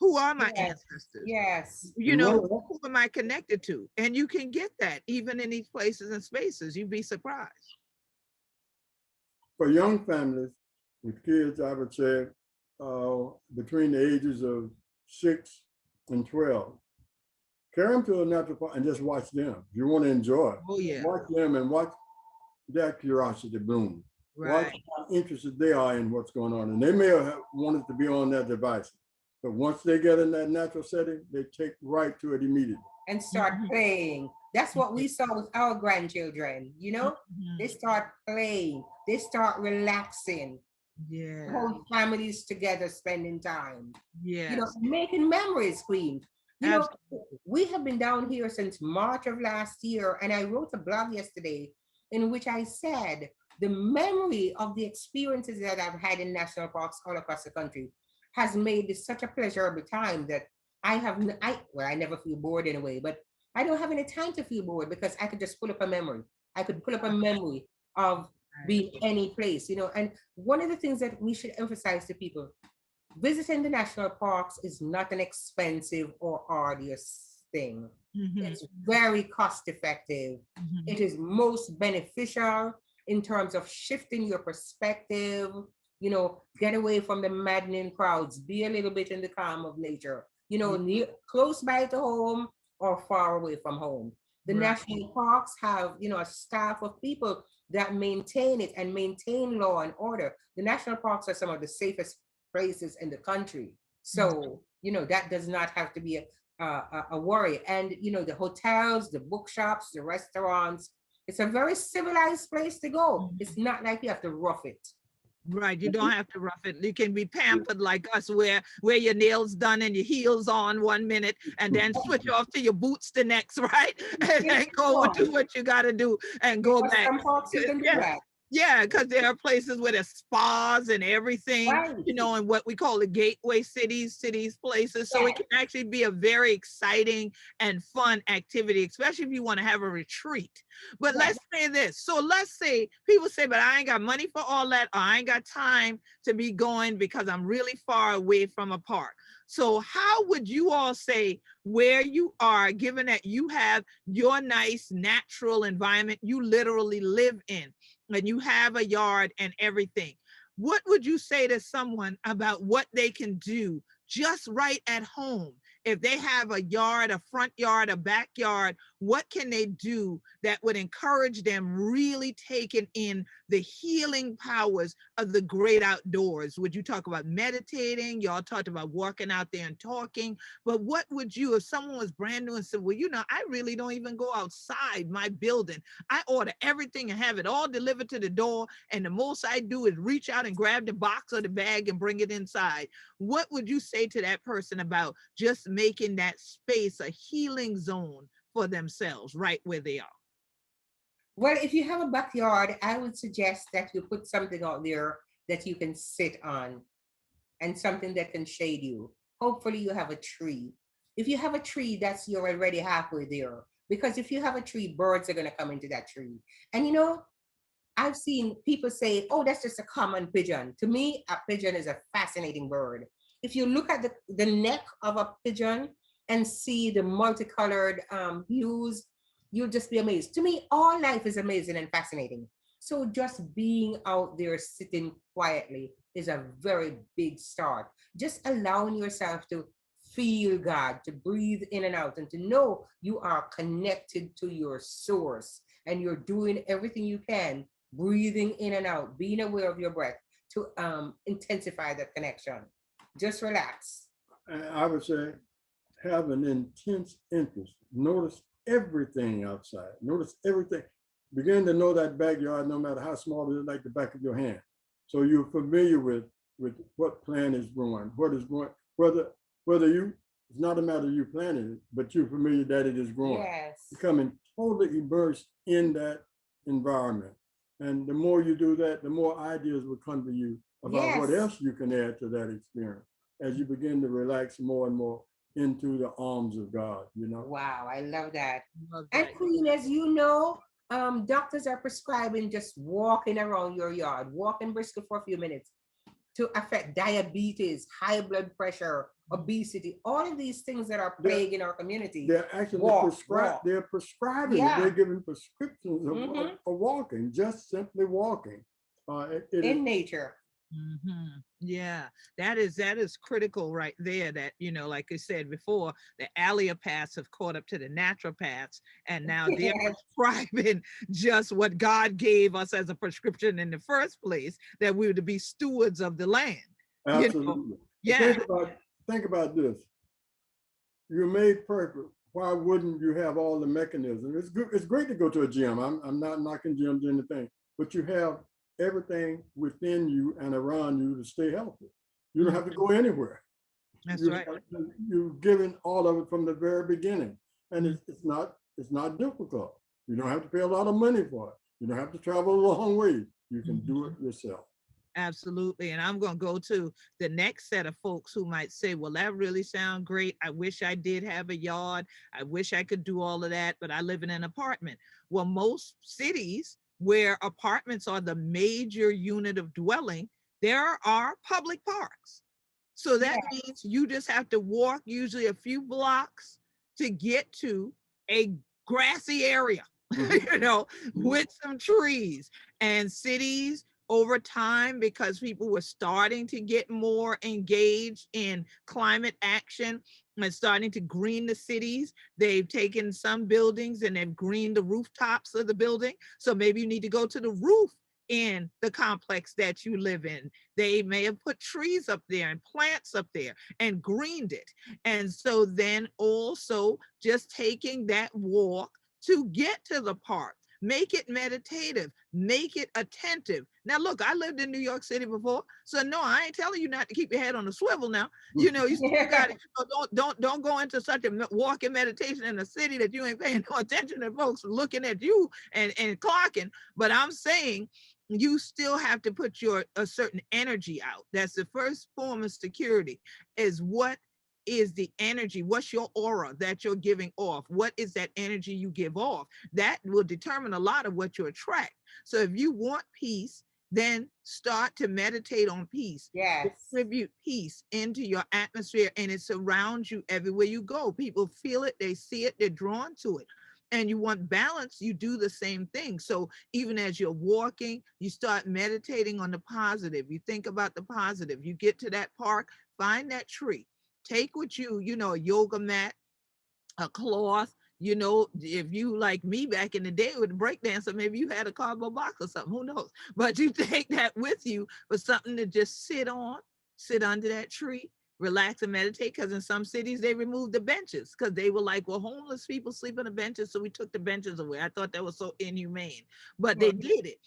S1: Who are my ancestors?
S3: Yes.
S1: You know, who am I connected to? And you can get that even in these places and spaces. You'd be surprised.
S2: For young families with kids, I would say between the ages of 6 and 12, carry them to a natural park and just watch them. You want to enjoy it.
S1: Oh, yeah.
S2: Watch them and watch their curiosity bloom.
S1: Right.
S2: Watch how interested they are in what's going on. And they may have wanted to be on their device, but once they get in that natural setting, they take right to it immediately.
S3: And start playing. That's what we saw with our grandchildren, you know? They start playing, they start relaxing.
S1: Yeah.
S3: Whole families together spending time.
S1: Yes.
S3: You know, making memories, Queen. You know, we have been down here since March of last year, and I wrote a blog yesterday in which I said the memory of the experiences that I've had in national parks all across the country has made this such a pleasurable time that I never feel bored in a way, but I don't have any time to feel bored because I could just pull up a memory. I could pull up a memory of being any place, you know. And one of the things that we should emphasize to people, visiting the national parks is not an expensive or arduous thing. It's very cost effective. It is most beneficial in terms of shifting your perspective, you know, get away from the maddening crowds, be a little bit in the calm of nature, you know, near, close by to home or far away from home. The national parks have, you know, a staff of people that maintain it and maintain law and order. The national parks are some of the safest places in the country. So, you know, that does not have to be a worry. And, you know, the hotels, the bookshops, the restaurants, it's a very civilized place to go. It's not like you have to rough it.
S1: Right, you don't have to rough it. You can be pampered like us, where your nails done and your heels on 1 minute, and then switch off to your boots the next, right? And then go do what you got to do and go back.
S3: Some parks you can do that.
S1: Yeah, because there are places where there's spas and everything, you know, and what we call the gateway cities, places. So it can actually be a very exciting and fun activity, especially if you want to have a retreat. But let's say this. So let's say people say, but I ain't got money for all that, or I ain't got time to be going because I'm really far away from a park. So how would you all say where you are, given that you have your nice natural environment you literally live in, and you have a yard and everything, what would you say to someone about what they can do just right at home? If they have a yard, a front yard, a backyard, what can they do that would encourage them really taking in the healing powers of the great outdoors? Would you talk about meditating? Y'all talked about walking out there and talking, but what would you, if someone was brand new and said, well, you know, I really don't even go outside my building. I order everything and have it all delivered to the door. And the most I do is reach out and grab the box or the bag and bring it inside. What would you say to that person about just making that space a healing zone for themselves right where they are?
S3: Well, if you have a backyard, I would suggest that you put something out there that you can sit on and something that can shade you. Hopefully, you have a tree. If you have a tree, that's you're already halfway there. Because if you have a tree, birds are going to come into that tree. And you know, I've seen people say, oh, that's just a common pigeon. To me, a pigeon is a fascinating bird. If you look at the neck of a pigeon and see the multicolored hues, you'll just be amazed. To me, all life is amazing and fascinating. So just being out there sitting quietly is a very big start. Just allowing yourself to feel God, to breathe in and out, and to know you are connected to your source and you're doing everything you can, breathing in and out, being aware of your breath to intensify that connection. Just relax.
S2: I would say have an intense interest. Notice everything outside. Notice everything. Begin to know that backyard, no matter how small it is, like the back of your hand. So you're familiar with what plant is growing, what is growing, whether you, it's not a matter of you planting it, but you're familiar that it is growing.
S3: Yes.
S2: Becoming totally immersed in that environment. And the more you do that, the more ideas will come to you about what else you can add to that experience as you begin to relax more and more into the arms of God, you know?
S3: Wow, I love that.
S1: Love
S3: And
S1: that.
S3: Queen, as you know, doctors are prescribing just walking around your yard, walking briskly for a few minutes to affect diabetes, high blood pressure, obesity, all of these things that are plaguing our community.
S2: They're actually they're prescribing it. They're giving prescriptions of walking, just simply walking.
S3: In nature.
S1: Mm-hmm. Yeah, that is critical right there. That, you know, like I said before, the allopaths have caught up to the naturopaths, and now they're prescribing just what God gave us as a prescription in the first place, that we were to be stewards of the land.
S2: Absolutely.
S1: You know? Yeah.
S2: Think about this. You're made perfect. Why wouldn't you have all the mechanisms? It's good. It's great to go to a gym. I'm not knocking gyms or anything, but you have everything within you and around you to stay healthy. You don't have to go anywhere.
S1: That's right.
S2: You've given all of it from the very beginning, and it's not difficult. You don't have to pay a lot of money for it. You don't have to travel a long way. You can do it yourself.
S1: Absolutely. And I'm going to go to the next set of folks who might say, well, that really sounds great. I wish I did have a yard. I wish I could do all of that, but I live in an apartment. Well, most cities where apartments are the major unit of dwelling, there are public parks. So that means you just have to walk usually a few blocks to get to a grassy area, you know, with some trees. And cities over time, because people were starting to get more engaged in climate action and starting to green the cities, they've taken some buildings and they've greened the rooftops of the building. So maybe you need to go to the roof in the complex that you live in. They may have put trees up there and plants up there and greened it. And so then also just taking that walk to get to the park, make it meditative, make it attentive. Now, look, I lived in New York City before, so no, I ain't telling you not to keep your head on a swivel now. You know, you still got it. Don't go into such a walking meditation in a city that you ain't paying no attention to folks looking at you and clocking. But I'm saying you still have to put a certain energy out. That's the first form of security, is what is the energy? What's your aura that you're giving off? What is that energy you give off? That will determine a lot of what you attract. So if you want peace, then start to meditate on peace.
S3: Yes.
S1: Distribute peace into your atmosphere, and it surrounds you everywhere you go. People feel it, they see it, they're drawn to it. And you want balance, you do the same thing. So even as you're walking, you start meditating on the positive. You think about the positive. You get to that park, find that tree. Take with you, you know, a yoga mat, a cloth, You know, if you like me back in the day with the breakdancer, maybe you had a cardboard box or something, who knows? But you take that with you for something to just sit on, sit under that tree, relax and meditate. Because in some cities they removed the benches because they were like, well, homeless people sleep on the benches, so we took the benches away. I thought that was so inhumane, but they did it.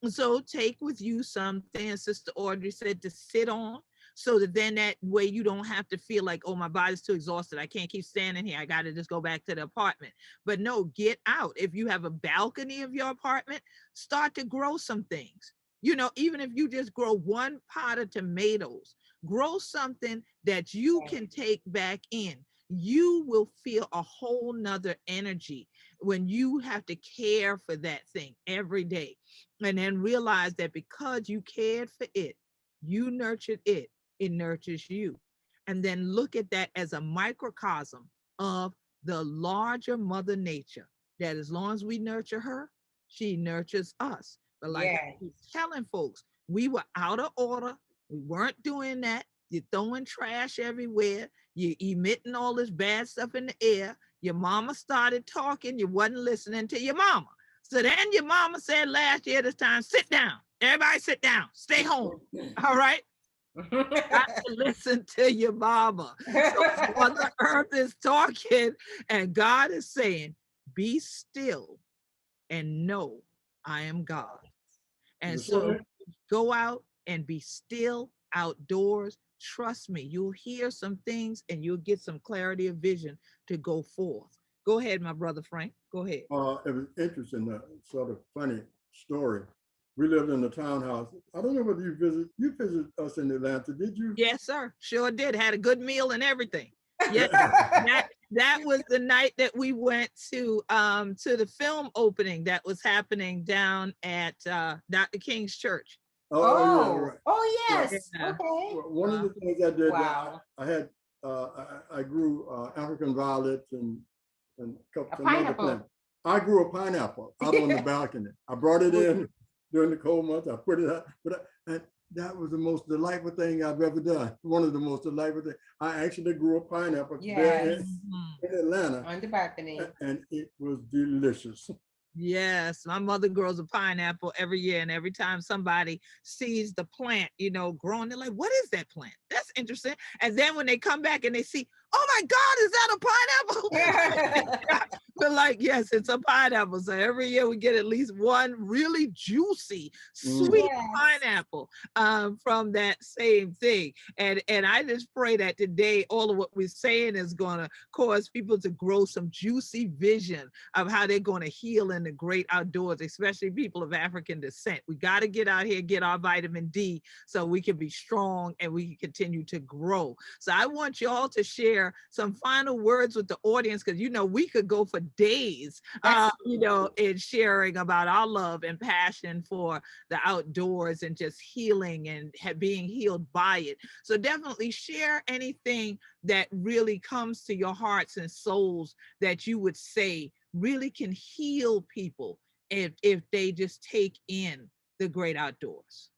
S1: So take with you something, as Sister Audrey said, to sit on, so that then that way you don't have to feel like, oh, my body's too exhausted, I can't keep standing here, I got to just go back to the apartment. But no, get out. If you have a balcony of your apartment, start to grow some things. You know, even if you just grow one pot of tomatoes, grow something that you can take back in. You will feel a whole nother energy when you have to care for that thing every day. And then realize that because you cared for it, you nurtured it, it nurtures you. And then look at that as a microcosm of the larger mother nature, that as long as we nurture her, she nurtures us. But like I
S3: Yeah.
S1: keep telling folks, we were out of order. We weren't doing that. You're throwing trash everywhere. You're emitting all this bad stuff in the air. Your mama started talking. You wasn't listening to your mama. So then your mama said last year this time, sit down. Everybody sit down. Stay home. All right. Got to listen to your mama. So Mother Earth is talking, and God is saying, be still and know I am God. And
S2: That's
S1: so
S2: right.
S1: go out and be still outdoors. Trust me, you'll hear some things and you'll get some clarity of vision to go forth. Go ahead, my brother Frank. Go ahead.
S2: It was interesting, sort of funny story. We lived in a townhouse. I don't know whether you visited us in Atlanta, did you?
S1: Yes, sir. Sure did. Had a good meal and everything. Yeah.
S2: Yeah.
S1: That was the night that we went to the film opening that was happening down at Dr. King's church.
S2: Yeah,
S3: Oh,
S2: right.
S3: oh
S2: Right.
S3: yes.
S1: Yeah.
S3: Okay.
S2: One of the things I did,
S3: Wow.
S2: I had, I grew African violets and
S3: A
S2: some other
S3: pineapple.
S2: plants. I grew a pineapple out on the balcony. I brought it in during the cold months. I put it out, and that was the most delightful thing I've ever done. One of the most delightful things. I actually grew a pineapple there
S3: Yes.
S2: in Atlanta,
S3: On the balcony.
S2: and it was delicious.
S1: Yes, my mother grows a pineapple every year, and every time somebody sees the plant, you know, growing, they're like, "What is that plant? That's interesting." And then when they come back and they see, "Oh my God, is that a pineapple?" We're like, "Yes, it's a pineapple." So every year we get at least one really juicy, sweet
S3: Yes.
S1: pineapple from that same thing. And I just pray that today all of what we're saying is going to cause people to grow some juicy vision of how they're going to heal in the great outdoors, especially people of African descent. We got to get out here, get our vitamin D so we can be strong and we can continue to grow. So I want you all to share some final words with the audience, because, you know, we could go for days, you know, in sharing about our love and passion for the outdoors and just healing and being healed by it. So definitely share anything that really comes to your hearts and souls that you would say really can heal people if they just take in the great outdoors.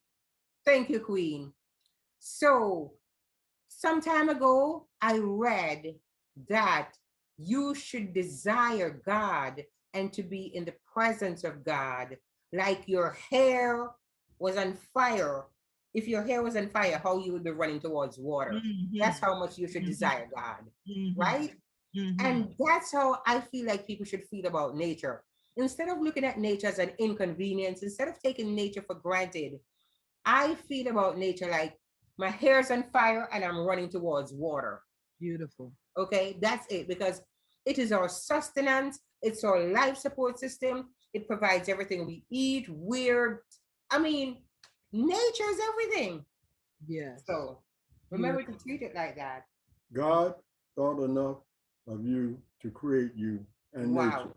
S3: Thank you, Queen. So, some time ago, I read that you should desire God and to be in the presence of God, like your hair was on fire. If your hair was on fire, how you would be running towards water. That's how much you should desire God, right? And that's how I feel like people should feel about nature. Instead of looking at nature as an inconvenience, instead of taking nature for granted, I feel about nature like my hair's on fire and I'm running towards water.
S1: Beautiful.
S3: Okay, that's it, because it is our sustenance, it's our life support system. It provides everything we eat, wear. I mean, nature is everything.
S1: Yes.
S3: So remember to treat it like that.
S2: God thought enough of you to create you and
S3: Wow.
S2: nature.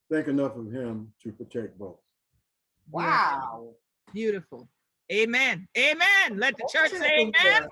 S2: Think enough of him to protect both.
S3: Wow.
S1: Beautiful. Amen. Amen. Let the church say amen.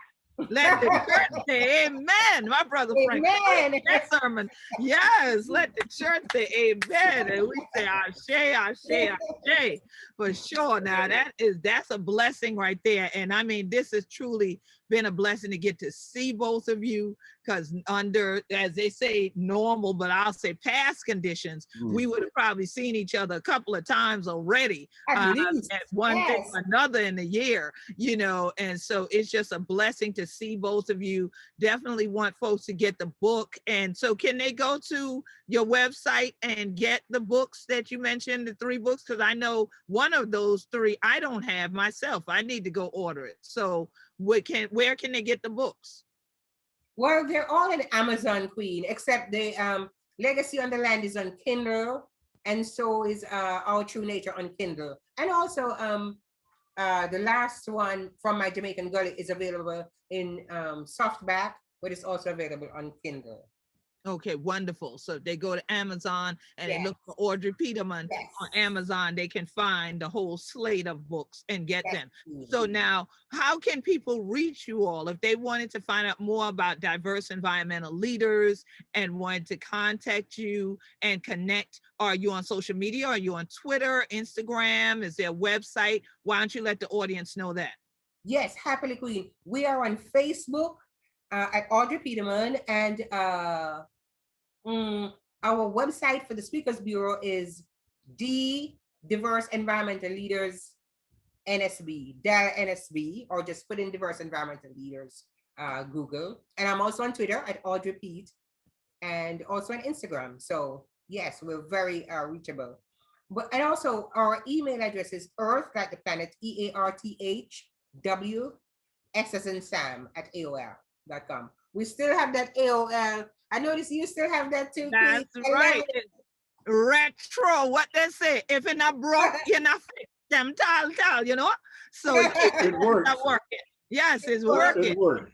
S1: Let the church say amen. My brother Frank,
S3: Amen.
S1: that sermon. Yes, let the church say amen. And we say ashe, ashe, ashe. For sure. Now that's a blessing right there. And I mean, this is truly been a blessing to get to see both of you, because under, as they say, normal, but I'll say past conditions, we would have probably seen each other a couple of times already,
S3: At least,
S1: at one thing
S3: yes.
S1: or another in the year, you know. And so it's just a blessing to see both of you. Definitely want folks to get the book. And so can they go to your website and get the books that you mentioned, the 3 books? Because I know one of those 3 I don't have myself. I need to go order it. So where can they get the books?
S3: Well, they're all in Amazon, Queen, except the Legacy on the Land is on Kindle, and so is Our True Nature on Kindle. And also the last one from my Jamaican Gullah is available in softback, but it's also available on Kindle.
S1: Okay, wonderful. So if they go to Amazon and they
S3: Yes,
S1: look for Audrey Peterman
S3: yes,
S1: on Amazon, they can find the whole slate of books and get
S3: yes,
S1: them.
S3: Queen.
S1: So now, how can people reach you all if they wanted to find out more about diverse environmental leaders and wanted to contact you and connect? Are you on social media? Are you on Twitter, Instagram? Is there a website? Why don't you let the audience know that?
S3: Yes, happily, Queen. We are on Facebook at Audrey Peterman, and our website for the Speakers Bureau is D Diverse Environmental Leaders NSB, DAL NSB, or just put in Diverse Environmental Leaders, Google. And I'm also on Twitter at Audrey Pete, and also on Instagram. So yes, we're very reachable. But and also our email address is Earth, like the planet, EARTHW, S as in Sam at AOL.com. We still have that AOL. I notice you still have that too, Queen.
S1: That's right. Retro, what they say, if it's not broke, you're not fix them, tal, you know? So
S2: It works.
S1: not working. Yes, it's
S2: It
S1: working.
S2: works.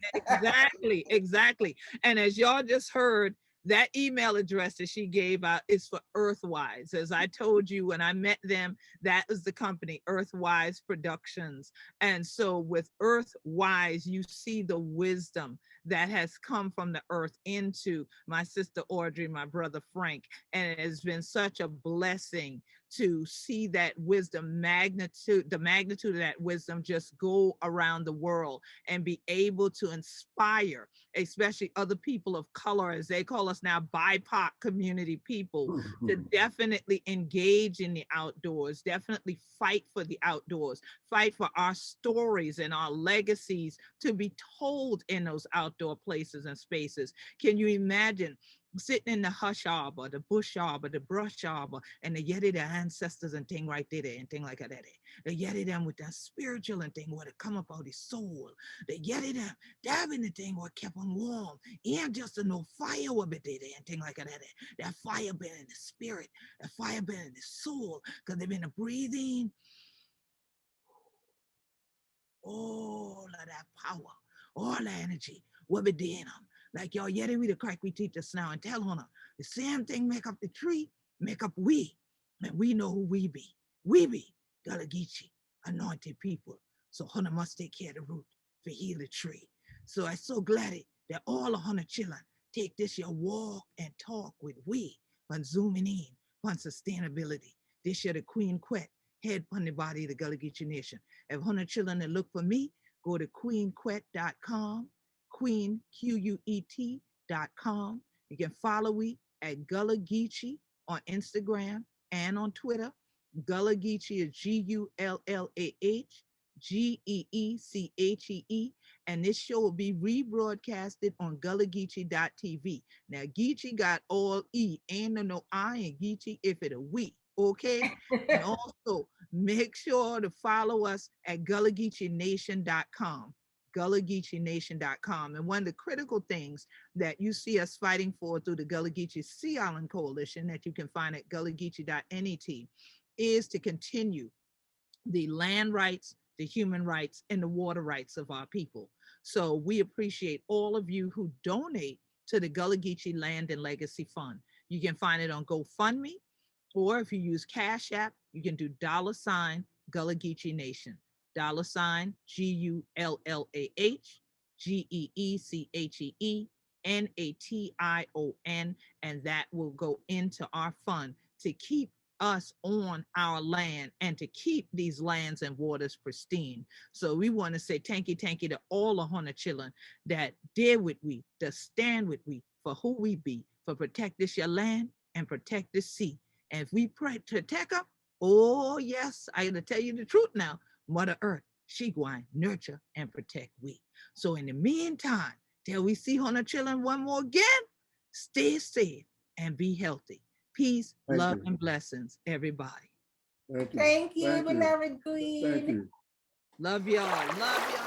S1: Exactly. And as y'all just heard, that email address that she gave out is for Earthwise. As I told you when I met them, that is the company, Earthwise Productions. And so with Earthwise, you see the wisdom that has come from the earth into my sister Audrey, my brother Frank. And it has been such a blessing to see that wisdom magnitude, the magnitude of that wisdom just go around the world and be able to inspire, especially other people of color, as they call us now, BIPOC community people, to definitely engage in the outdoors, definitely fight for the outdoors, fight for our stories and our legacies to be told in those outdoor places and spaces. Can you imagine sitting in the hush arbor, the bush arbor, the brush arbor, and the yeti, the ancestors and thing right there, and thing like that. The yeti them with that spiritual and thing where it come up out the soul. The yeti them dabbing the thing what kept them warm. And just a no fire with it there and thing like that. That fire been in the spirit, that fire been in the soul, because they've been breathing all of that power, all the energy, what be doing them. Like y'all, yet we the crack we teach us now and tell on her. The same thing make up the tree, make up we. And we know who we be. We be Gullah Geechee, anointed people. So Hunter must take care of the root for heal the tree. So I'm so glad that all of Hunter children take this your walk and talk with we on zooming in on sustainability. This year the Queen Quet, head on the body of the Gullah Geechee Nation. If 100 children that look for me, go to queenquet.com, queenquet.com. You can follow me at Gullah Geechee on Instagram and on Twitter. Gullah Geechee is GULLAH and this show will be rebroadcasted on gullahgeechee.tv. Now, Geechee got all E, ain't no I in Geechee if it a we, okay? And also, make sure to follow us at gullahgeechenation.com, gullahgeechenation.com. And one of the critical things that you see us fighting for through the Gullah Geechee Sea Island Coalition that you can find at gullahgeechee.net is to continue the land rights, the human rights, and the water rights of our people. So we appreciate all of you who donate to the Gullah Geechee Land and Legacy Fund. You can find it on GoFundMe, or if you use Cash App, you can do $ Gullah Geechee Nation, $ GULLAH GEECHEENATION, and that will go into our fund to keep us on our land and to keep these lands and waters pristine. So we want to say thank you to all the Hunter children that did with we, that stand with we for who we be, for protect this your land and protect this sea. And if we pray to protect her, oh yes, I gotta tell you the truth now. Mother Earth, she going nurture and protect we. So in the meantime, till we see Hunter children one more again, stay safe and be healthy. Peace, love, and blessings, everybody.
S2: Thank you.
S3: Thank you,
S2: Thank you.
S3: beloved Queen.
S2: Thank you.
S1: Love y'all. Love y'all.